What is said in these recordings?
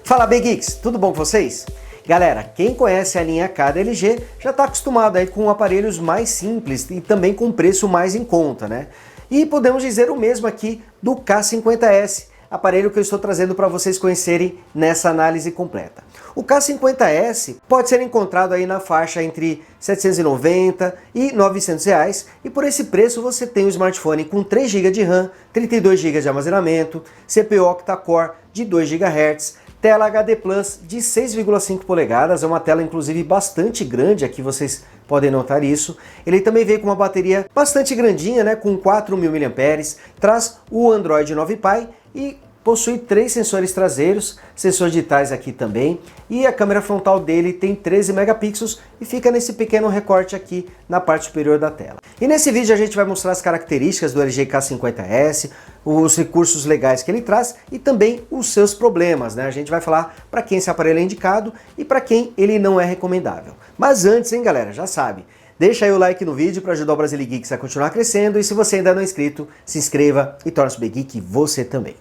Fala Big Geeks, tudo bom com vocês? Galera, quem conhece a linha K da LG já está acostumado aí com aparelhos mais simples e também com preço mais em conta, né? E podemos dizer o mesmo aqui do K50S, aparelho que eu estou trazendo para vocês conhecerem nessa análise completa. O K50S pode ser encontrado aí na faixa entre R$ 790 e R$ 900 reais, e por esse preço você tem um smartphone com 3 GB de RAM, 32 GB de armazenamento, CPU octa-core de 2 GHz, tela HD Plus de 6,5 polegadas, é uma tela inclusive bastante grande, aqui vocês podem notar isso. Ele também veio com uma bateria bastante grandinha, né, com 4.000 mAh, traz o Android 9 Pie e possui 3 sensores traseiros, sensores digitais aqui também, e a câmera frontal dele tem 13 megapixels e fica nesse pequeno recorte aqui na parte superior da tela. E nesse vídeo a gente vai mostrar as características do LG K50S, os recursos legais que ele traz e também os seus problemas, né? A gente vai falar para quem esse aparelho é indicado e para quem ele não é recomendável. Mas antes, hein, galera, já sabe, deixa aí o like no vídeo para ajudar o Brasile Geeks a continuar crescendo, e se você ainda não é inscrito, se inscreva e torne-se Big Geek você também.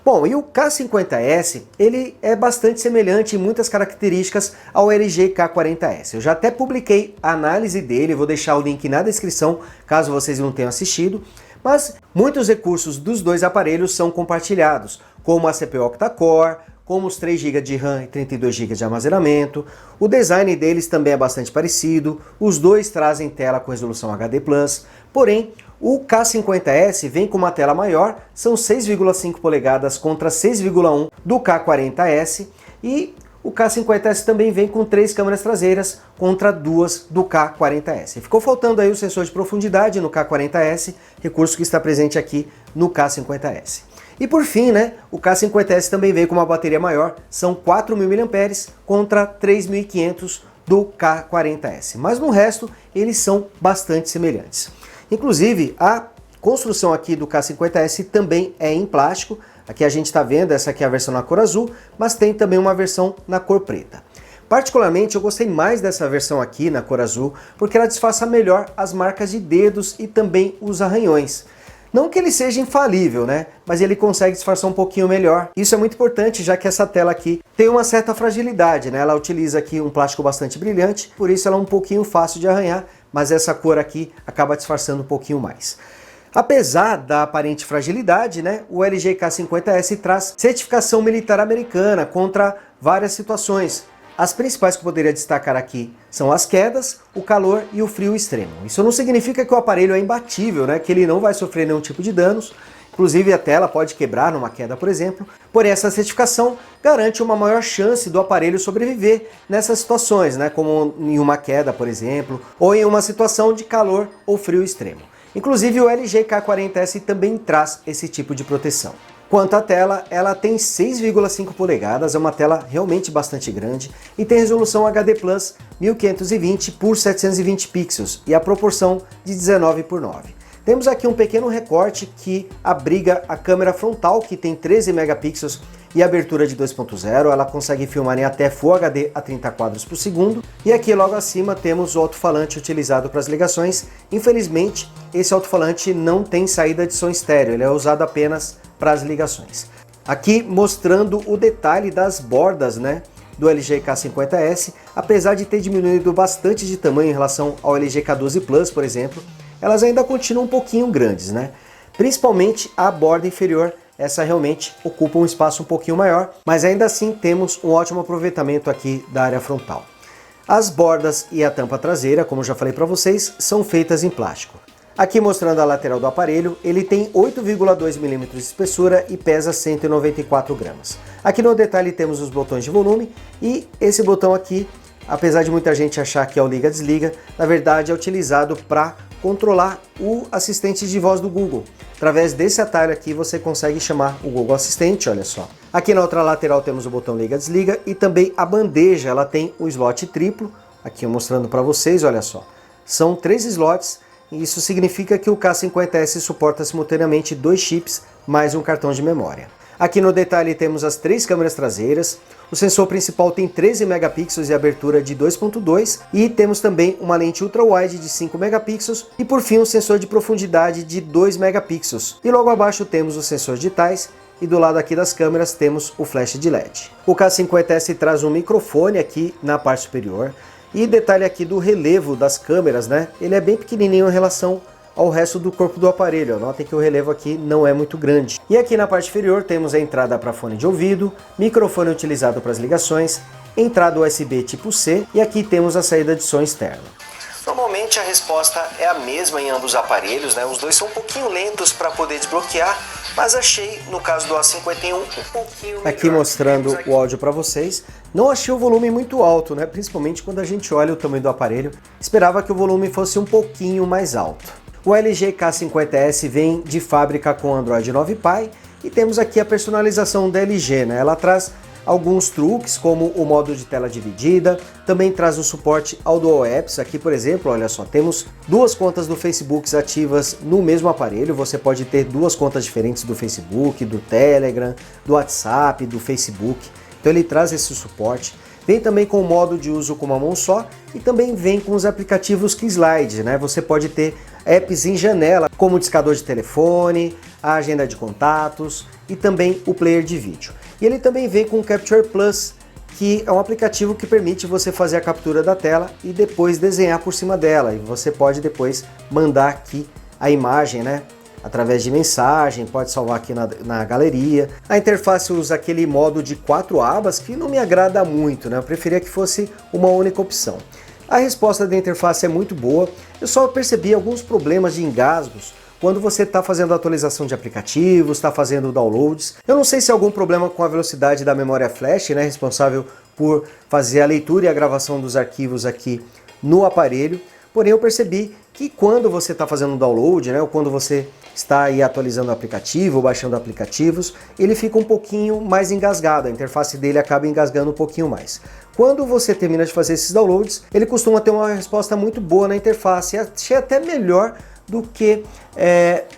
Bom, e o K50S, ele é bastante semelhante em muitas características ao LG K40S. Eu já até publiquei a análise dele, vou deixar o link na descrição, caso vocês não tenham assistido, mas muitos recursos dos dois aparelhos são compartilhados, como a CPU octa-core, como os 3 GB de RAM e 32 GB de armazenamento. O design deles também é bastante parecido, os dois trazem tela com resolução HD+, porém o K50S vem com uma tela maior, são 6,5 polegadas contra 6,1 do K40S, e o K50S também vem com 3 câmeras traseiras contra 2 do K40S. Ficou faltando aí o sensor de profundidade no K40S, recurso que está presente aqui no K50S. E por fim, né, o K50S também veio com uma bateria maior, são 4.000 mAh contra 3.500 do K40S. Mas no resto, eles são bastante semelhantes. Inclusive, a construção aqui do K50S também é em plástico. Aqui a gente está vendo, essa aqui é a versão na cor azul, mas tem também uma versão na cor preta. Particularmente, eu gostei mais dessa versão aqui na cor azul, porque ela disfarça melhor as marcas de dedos e também os arranhões. Não que ele seja infalível, né? Mas ele consegue disfarçar um pouquinho melhor. Isso é muito importante, já que essa tela aqui tem uma certa fragilidade, né? Ela utiliza aqui um plástico bastante brilhante, por isso ela é um pouquinho fácil de arranhar, mas essa cor aqui acaba disfarçando um pouquinho mais. Apesar da aparente fragilidade, né, o LG K50S traz certificação militar americana contra várias situações. As principais que eu poderia destacar aqui são as quedas, o calor e o frio extremo. Isso não significa que o aparelho é imbatível, né, que ele não vai sofrer nenhum tipo de danos. Inclusive a tela pode quebrar numa queda, por exemplo, porém essa certificação garante uma maior chance do aparelho sobreviver nessas situações, né, como em uma queda, por exemplo, ou em uma situação de calor ou frio extremo. Inclusive o LG K40S também traz esse tipo de proteção. Quanto à tela, ela tem 6,5 polegadas, é uma tela realmente bastante grande e tem resolução HD Plus 1520 por 720 pixels e a proporção de 19:9. Temos aqui um pequeno recorte que abriga a câmera frontal, que tem 13 megapixels e abertura de 2.0, ela consegue filmar em até Full HD a 30 quadros por segundo. E aqui logo acima temos o alto-falante utilizado para as ligações. Infelizmente, esse alto-falante não tem saída de som estéreo, ele é usado apenas para as ligações. Aqui mostrando o detalhe das bordas, né, do LG K50S, apesar de ter diminuído bastante de tamanho em relação ao LG K12 Plus, por exemplo, elas ainda continuam um pouquinho grandes, né? Principalmente a borda inferior, essa realmente ocupa um espaço um pouquinho maior, mas ainda assim temos um ótimo aproveitamento aqui da área frontal. As bordas e a tampa traseira, como já falei para vocês, são feitas em plástico. Aqui mostrando a lateral do aparelho, ele tem 8,2 mm de espessura e pesa 194 gramas. Aqui no detalhe temos os botões de volume e esse botão aqui, apesar de muita gente achar que é o liga-desliga, na verdade é utilizado para controlar o assistente de voz do Google. Através desse atalho aqui você consegue chamar o Google Assistente, olha só. Aqui na outra lateral temos o botão liga-desliga e também a bandeja, ela tem o slot triplo, aqui eu mostrando para vocês, olha só. São 3 slots e isso significa que o K50S suporta simultaneamente 2 chips mais um cartão de memória. Aqui no detalhe temos as 3 câmeras traseiras, o sensor principal tem 13 megapixels e abertura de 2.2 e temos também uma lente ultra-wide de 5 megapixels e por fim um sensor de profundidade de 2 megapixels. E logo abaixo temos os sensores digitais e do lado aqui das câmeras temos o flash de LED. O K50S traz um microfone aqui na parte superior e detalhe aqui do relevo das câmeras, né? Ele é bem pequenininho em relação ao resto do corpo do aparelho. Notem que o relevo aqui não é muito grande. E aqui na parte inferior temos a entrada para fone de ouvido, microfone utilizado para as ligações, entrada USB tipo C e aqui temos a saída de som externo. Normalmente a resposta é a mesma em ambos os aparelhos, né? Os dois são um pouquinho lentos para poder desbloquear, mas achei, no caso do A51, um pouquinho melhor. Aqui mostrando o áudio para vocês, não achei o volume muito alto, né? Principalmente quando a gente olha o tamanho do aparelho, esperava que o volume fosse um pouquinho mais alto. O LG K50S vem de fábrica com Android 9 Pie e temos aqui a personalização da LG, né? Ela traz alguns truques, como o modo de tela dividida, também traz o suporte ao Dual Apps. Aqui, por exemplo, olha só, temos duas contas do Facebook ativas no mesmo aparelho. Você pode ter duas contas diferentes do Facebook, do Telegram, do WhatsApp, do Facebook. Então ele traz esse suporte. Vem também com o modo de uso com uma mão só e também vem com os aplicativos que slide, né? Você pode ter apps em janela, como o discador de telefone, a agenda de contatos e também o player de vídeo. E ele também vem com o Capture Plus, que é um aplicativo que permite você fazer a captura da tela e depois desenhar por cima dela. E você pode depois mandar aqui a imagem, né? Através de mensagem, pode salvar aqui na galeria. A interface usa aquele modo de 4 abas que não me agrada muito, né? Eu preferia que fosse uma única opção. A resposta da interface é muito boa, eu só percebi alguns problemas de engasgos quando você está fazendo atualização de aplicativos, está fazendo downloads. Eu não sei se é algum problema com a velocidade da memória flash, né? Responsável por fazer a leitura e a gravação dos arquivos aqui no aparelho. Porém, eu percebi que quando você está fazendo um download, né, ou quando você está aí atualizando o aplicativo, ou baixando aplicativos, ele fica um pouquinho mais engasgado, a interface dele acaba engasgando um pouquinho mais. Quando você termina de fazer esses downloads, ele costuma ter uma resposta muito boa na interface, achei até melhor do que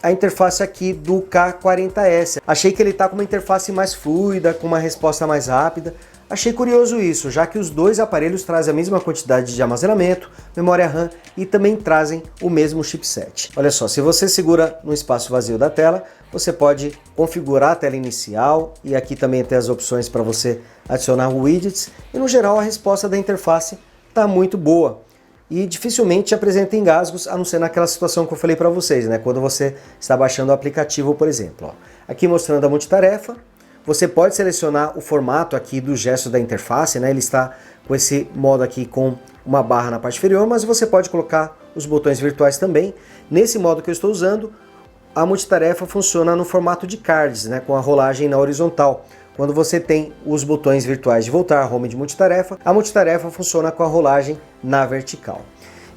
a interface aqui do K40S. Achei que ele está com uma interface mais fluida, com uma resposta mais rápida. Achei curioso isso, já que os dois aparelhos trazem a mesma quantidade de armazenamento, memória RAM e também trazem o mesmo chipset. Olha só, se você segura no espaço vazio da tela, você pode configurar a tela inicial e aqui também tem as opções para você adicionar widgets e no geral a resposta da interface está muito boa e dificilmente apresenta engasgos, a não ser naquela situação que eu falei para vocês, né? Quando você está baixando o aplicativo, por exemplo. Ó. Aqui mostrando a multitarefa. Você pode selecionar o formato aqui do gesto da interface, né? Ele está com esse modo aqui com uma barra na parte inferior, mas você pode colocar os botões virtuais também. Nesse modo que eu estou usando, a multitarefa funciona no formato de cards, né? Com a rolagem na horizontal. Quando você tem os botões virtuais de voltar, home de multitarefa, a multitarefa funciona com a rolagem na vertical.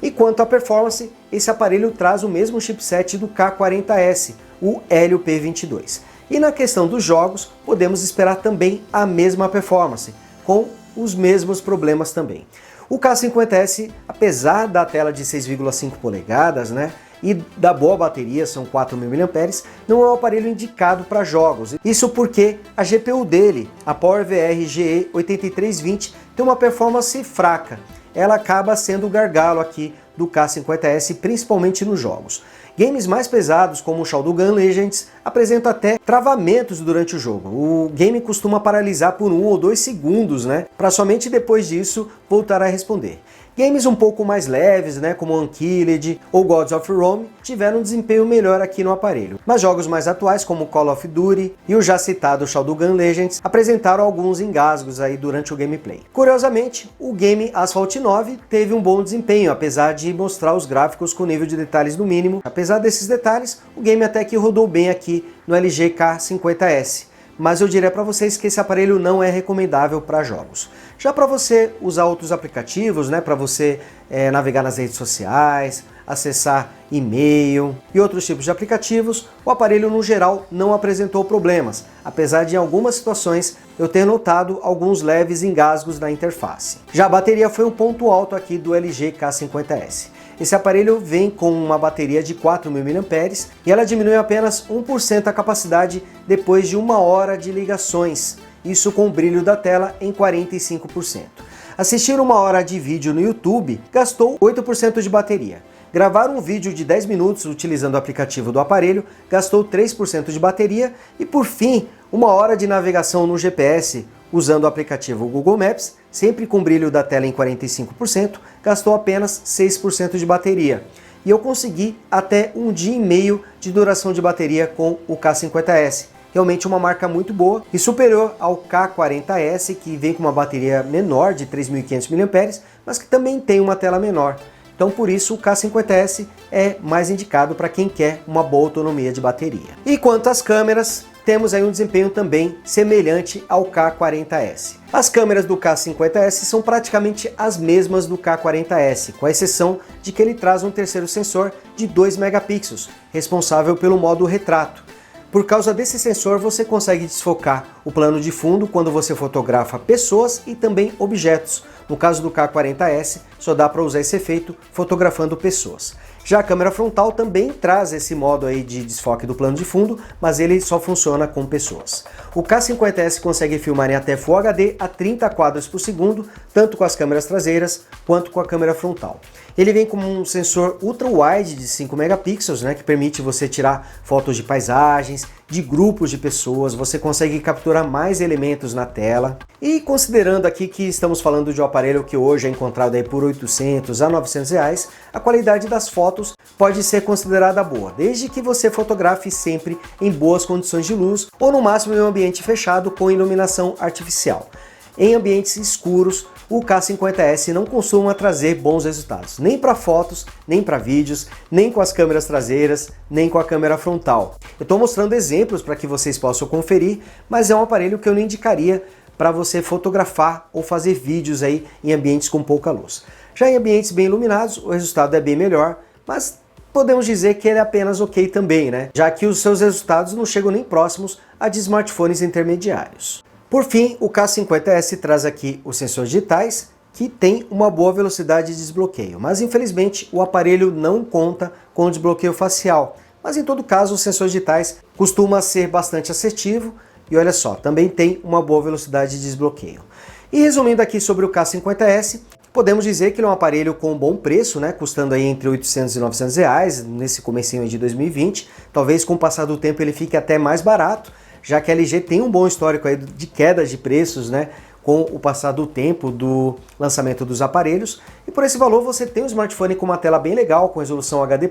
E quanto à performance, esse aparelho traz o mesmo chipset do K40S, o Helio P22. E na questão dos jogos, podemos esperar também a mesma performance, com os mesmos problemas também. O K50S, apesar da tela de 6,5 polegadas, né, e da boa bateria, são 4.000 mAh, não é um aparelho indicado para jogos. Isso porque a GPU dele, a PowerVR GE8320, tem uma performance fraca. Ela acaba sendo o gargalo aqui do K50S, principalmente nos jogos. Games mais pesados, como o Shodogun Legends, apresentam até travamentos durante o jogo. O game costuma paralisar por 1 ou 2 segundos, né, para somente depois disso voltar a responder. Games um pouco mais leves, né, como Unkilled ou Gods of Rome, tiveram um desempenho melhor aqui no aparelho. Mas jogos mais atuais, como Call of Duty e o já citado Shodogun Legends, apresentaram alguns engasgos aí durante o gameplay. Curiosamente, o game Asphalt 9 teve um bom desempenho, apesar de mostrar os gráficos com nível de detalhes no mínimo. Apesar desses detalhes, o game até que rodou bem aqui no LG K50S. Mas eu diria para vocês que esse aparelho não é recomendável para jogos. Já para você usar outros aplicativos, né, para você navegar nas redes sociais, acessar e-mail e outros tipos de aplicativos, o aparelho no geral não apresentou problemas, apesar de em algumas situações eu ter notado alguns leves engasgos na interface. Já a bateria foi um ponto alto aqui do LG K50S. Esse aparelho vem com uma bateria de 4.000 mAh e ela diminui apenas 1% a capacidade depois de 1 hora de ligações, isso com o brilho da tela em 45%. Assistir 1 hora de vídeo no YouTube gastou 8% de bateria. Gravar um vídeo de 10 minutos utilizando o aplicativo do aparelho gastou 3% de bateria e, por fim, 1 hora de navegação no GPS usando o aplicativo Google Maps, sempre com brilho da tela em 45%, gastou apenas 6% de bateria. E eu consegui até 1 dia e meio de duração de bateria com o K50S. Realmente uma marca muito boa e superior ao K40S, que vem com uma bateria menor de 3.500 mAh, mas que também tem uma tela menor. Então por isso o K50S é mais indicado para quem quer uma boa autonomia de bateria. E quanto às câmeras, temos aí um desempenho também semelhante ao K40S. As câmeras do K50S são praticamente as mesmas do K40S, com a exceção de que ele traz um terceiro sensor de 2 megapixels, responsável pelo modo retrato. Por causa desse sensor, você consegue desfocar o plano de fundo quando você fotografa pessoas e também objetos. No caso do K40S, só dá para usar esse efeito fotografando pessoas. Já a câmera frontal também traz esse modo aí de desfoque do plano de fundo, mas ele só funciona com pessoas. O K50S consegue filmar em até Full HD a 30 quadros por segundo, tanto com as câmeras traseiras quanto com a câmera frontal. Ele vem com um sensor ultra-wide de 5 megapixels, que permite você tirar fotos de paisagens, de grupos de pessoas, você consegue capturar mais elementos na tela. E considerando aqui que estamos falando de um aparelho que hoje é encontrado aí por 800 a 900 reais, a qualidade das fotos pode ser considerada boa, desde que você fotografe sempre em boas condições de luz ou no máximo em um ambiente fechado com iluminação artificial. Em ambientes escuros, o K50S não costuma trazer bons resultados, nem para fotos, nem para vídeos, nem com as câmeras traseiras, nem com a câmera frontal. Eu estou mostrando exemplos para que vocês possam conferir, mas é um aparelho que eu não indicaria para você fotografar ou fazer vídeos aí em ambientes com pouca luz. Já em ambientes bem iluminados, o resultado é bem melhor, mas podemos dizer que ele é apenas ok também, já que os seus resultados não chegam nem próximos a de smartphones intermediários. Por fim, o K50S traz aqui os sensores digitais, que tem uma boa velocidade de desbloqueio, mas infelizmente o aparelho não conta com o desbloqueio facial. Mas em todo caso, os sensores digitais costumam ser bastante assertivo e olha só, também tem uma boa velocidade de desbloqueio. E resumindo aqui sobre o K50S, podemos dizer que ele é um aparelho com bom preço, custando aí entre 800 e 900 reais nesse comecinho de 2020. Talvez com o passar do tempo ele fique até mais barato, já que a LG tem um bom histórico aí de quedas de preços, com o passar do tempo do lançamento dos aparelhos. E por esse valor você tem um smartphone com uma tela bem legal, com resolução HD+,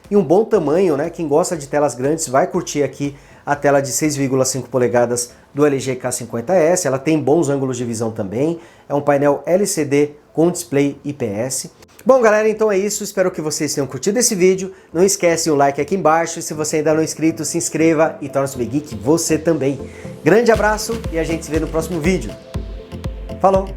e um bom tamanho, Quem gosta de telas grandes vai curtir aqui a tela de 6,5 polegadas do LG K50S, ela tem bons ângulos de visão também, é um painel LCD com display IPS. Bom galera, então é isso, espero que vocês tenham curtido esse vídeo, não esquece o like aqui embaixo, e se você ainda não é inscrito, se inscreva e torne-se Big Geek você também. Grande abraço e a gente se vê no próximo vídeo. Falou!